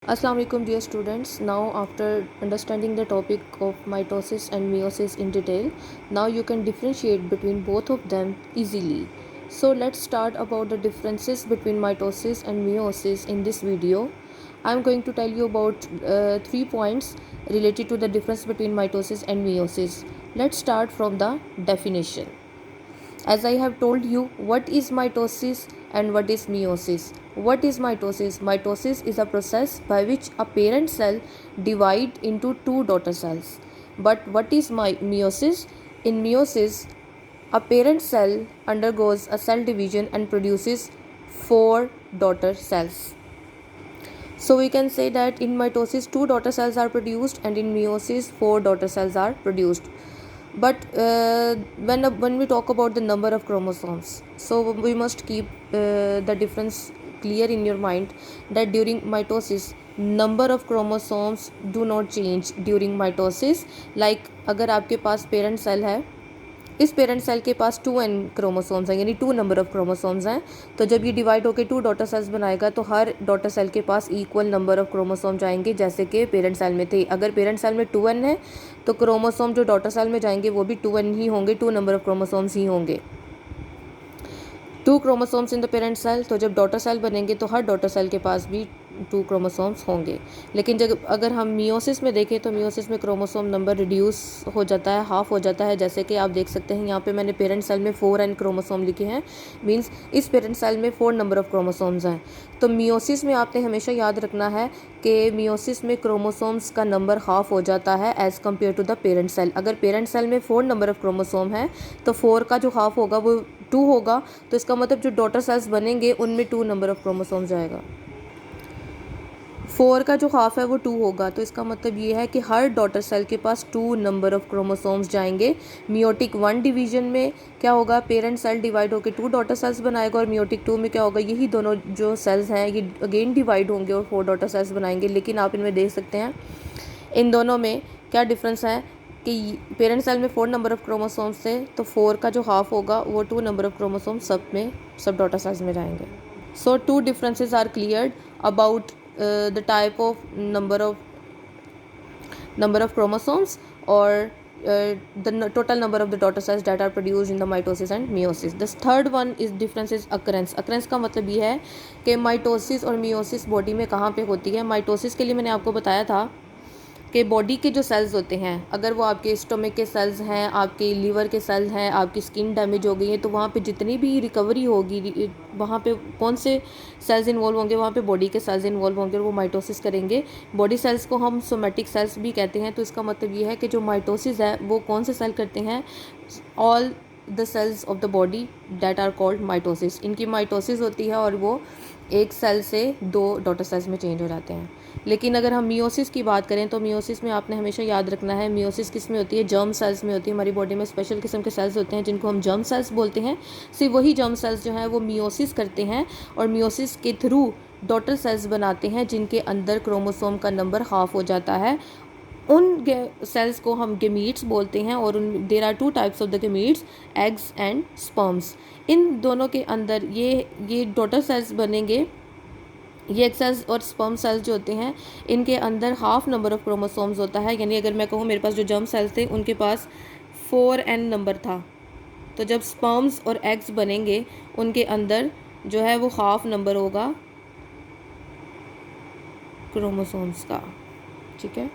Assalamu alaikum dear students. Now after understanding the topic of mitosis and meiosis in detail, now you can differentiate between both of them easily. So let's start about the differences between mitosis and meiosis in this video. I'm going to tell you about 3 points related to the difference between mitosis and meiosis. Let's start from the definition. As I have told you, what is mitosis and what is meiosis? What is mitosis? Mitosis is a process by which a parent cell divides into two daughter cells. But what is meiosis? In meiosis, a parent cell undergoes a cell division and produces four daughter cells. So we can say that in mitosis, two daughter cells are produced, and in meiosis, four daughter cells are produced. But when we talk about the number of chromosomes, so we must keep the difference clear in your mind that during mitosis number of chromosomes do not change during mitosis. Like अगर आपके पास parent cell है, इस parent cell के पास 2n chromosomes हैं, यानी 2 number of chromosomes हैं, तो जब ये डिवाइड होकर 2 डॉटर सेल्स बनाएगा तो हर डॉटर सेल के पास इक्वल नंबर ऑफ क्रोमोसोम जाएंगे जैसे कि पेरेंट सेल में थे. अगर पेरेंट सेल में 2n है तो क्रोमोसोम जो डॉटर सेल में जाएंगे वो भी 2n ही होंगे, 2 नंबर ऑफ क्रोमोसोम्स ही होंगे. 2 chromosomes in the parent cell, तो जब डॉटर सेल बनेंगे तो हर डॉटर सेल के पास भी 2 क्रोमोसोम्स होंगे. लेकिन जब अगर हम मियोसिस में देखें तो मियोसिस में क्रोमोसोम नंबर रिड्यूस हो जाता है, हाफ हो जाता है. जैसे कि आप देख सकते हैं यहाँ पे मैंने पेरेंट सेल में 4n क्रोमोसोम लिखे हैं, मींस इस पेरेंट सेल में 4 नंबर ऑफ क्रोमोसोम्स हैं. तो मियोसिस में आपने हमेशा याद रखना है कि मियोसिस में क्रोमोसोम्स का नंबर हाफ हो जाता है as compare to the parent cell. अगर पेरेंट सेल में 4 नंबर ऑफ क्रोमोसोम है तो 4 का जो हाफ होगा वो 2 होगा, तो इसका मतलब जो डॉटर सेल्स बनेंगे उनमें 2 नंबर ऑफ क्रोमोसोम जाएगा. 4 का जो हाफ है वो 2 होगा, तो इसका मतलब ये है कि हर डॉटर सेल के पास 2 नंबर ऑफ क्रोमोसोम्स जाएंगे. मियोटिक 1 डिवीजन में क्या होगा, पेरेंट सेल डिवाइड होकर 2 डॉटर सेल्स बनाएगा, और मियोटिक 2 में क्या होगा, यही दोनों जो सेल्स हैं ये अगेन डिवाइड होंगे और 4 डॉटर सेल्स बनाएंगे. लेकिन आप इनमें देख सकते हैं इन दोनों में क्या डिफरेंस है कि पेरेंट सेल में 4 नंबर ऑफ क्रोमोसोम्स थे, तो 4 का जो हाफ होगा वो 2 नंबर ऑफ क्रोमोसोम्स सब डॉटर सेल्स में जाएंगे. So 2 differences are cleared about the type of number of chromosomes or the total number of the daughter cells that are produced in the mitosis and meiosis. The third one is difference is occurrence. occurrence का मतलब ये है कि mitosis और meiosis body में कहाँ पे होती है. माइटोसिस के लिए मैंने आपको बताया था कि बॉडी के जो सेल्स होते हैं, अगर वो आपके स्टोमक के सेल्स हैं, आपके लीवर के सेल्स हैं, आपकी स्किन डैमेज हो गई है, तो वहाँ पे जितनी भी रिकवरी होगी वहाँ पे कौन से सेल्स इन्वॉल्व होंगे, वहाँ पे बॉडी के सेल्स इन्वॉल्व होंगे और वो माइटोसिस करेंगे. बॉडी सेल्स को हम सोमेटिक सेल्स भी कहते हैं. तो इसका मतलब ये है कि जो माइटोसिस है वो कौन से सेल करते हैं, all the cells of the body that are called mitosis. इनकी माइटोसिस होती है और वो एक सेल से 2 डॉटर सेल्स में चेंज हो जाते हैं. लेकिन अगर हम मियोसिस की बात करें तो मियोसिस में आपने हमेशा याद रखना है, मियोसिस किस में होती है, जर्म सेल्स में होती है. हमारी बॉडी में स्पेशल किस्म के सेल्स होते हैं जिनको हम जर्म सेल्स बोलते हैं. सिर्फ वही जर्म सेल्स जो हैं वो मियोसिस करते हैं और मियोसिस के थ्रू डॉटर सेल्स बनाते हैं जिनके अंदर क्रोमोसोम का नंबर हाफ हो जाता है. उन सेल्स को हम गेमीट्स बोलते हैं और there are 2 types of the gametes, eggs and sperms. इन दोनों के अंदर ये डॉटर सेल्स बनेंगे. ये एग सेल्स और स्पर्म सेल्स जो होते हैं इनके अंदर हाफ नंबर ऑफ क्रोमोसोम्स होता है. यानी अगर मैं कहूँ मेरे पास जो जर्म सेल्स थे उनके पास 4n नंबर था, तो जब स्पर्म्स और एग्स बनेंगे उनके अंदर जो है वो हाफ नंबर होगा क्रोमोसोम्स का. ठीक है.